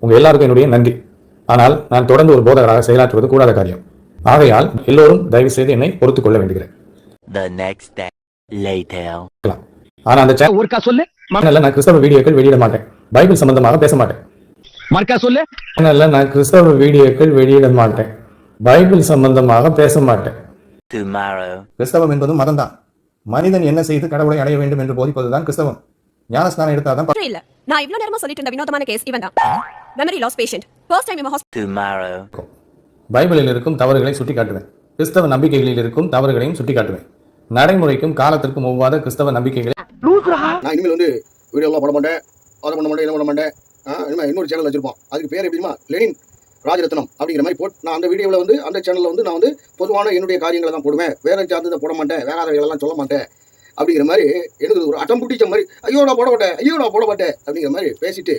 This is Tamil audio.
உங்கள் எல்லாருக்கும் என்னுடைய நன்றி. ஆனால் நான் தொடர்ந்து ஒரு போதகராக செயலாற்றுவது கூடாத காரியம். ஆகையால் எல்லோரும் தயவு செய்து என்னை பொறுத்துக் கொள்ள வேண்டுகிறேன். ஆனா அந்த சேனல்ல நான் கிறிஸ்தவ வீடியோக்கள் வெளியிட மாட்டேன். பைபிள் சம்பந்தமாக பேச மாட்டேன். சேனல்ல நான் கிறிஸ்தவ வீடியோக்கள் வெளியிட மாட்டேன். பைபிள் சம்பந்தமாக பேச மாட்டேன். கிறிஸ்தவம் என்பது மதம் தான். மனிதன் என்ன செய்து கடவுளை அடைய வேண்டும் என்று போதிப்பதுதான் கிறிஸ்தவம். ஞானஸ்நானம் எடுத்தாதான் இல்ல. நான் இவ்வளவு நேரமா சொல்லிட்டு இருந்த வினோதமான கேஸ் இவன் தான். Memory loss patient. First time பைபிளில் இருக்கும் தவறுகளை சுட்டிக்காட்டுவேன். கிறிஸ்தவ நம்பிக்கைகளில் இருக்கும் தவறுகளையும் சுட்டிக்காட்டுவேன். நடைமுறைக்கும் காலத்திற்கும் ஒவ்வாத கிறிஸ்தவ நம்பிக்கைகளை நான் இனிமேல் வந்து வீடியோலாம் போட மாட்டேன், அதை பண்ண மாட்டேன், இதை பண்ண மாட்டேன். இனிமேல் இன்னொரு சேனல் வச்சிருப்போம். அதுக்கு பேர் எப்படிமா லெனின் ராஜரத்னம் அப்படிங்கிற மாதிரி போட்டு நான் அந்த வீடியோவில் வந்து அந்த சேனலில் வந்து நான் வந்து பொதுவான என்னுடைய காரியங்களை தான் போடுவேன். வேற சார்ந்ததை போட மாட்டேன், வேறாதவைகளெல்லாம் சொல்ல மாட்டேன் அப்படிங்கிற மாதிரி எனக்கு ஒரு அட்டம் பிடிச்ச மாதிரி ஐயோ நான் போட மாட்டேன் அப்படிங்கிற மாதிரி பேசிட்டு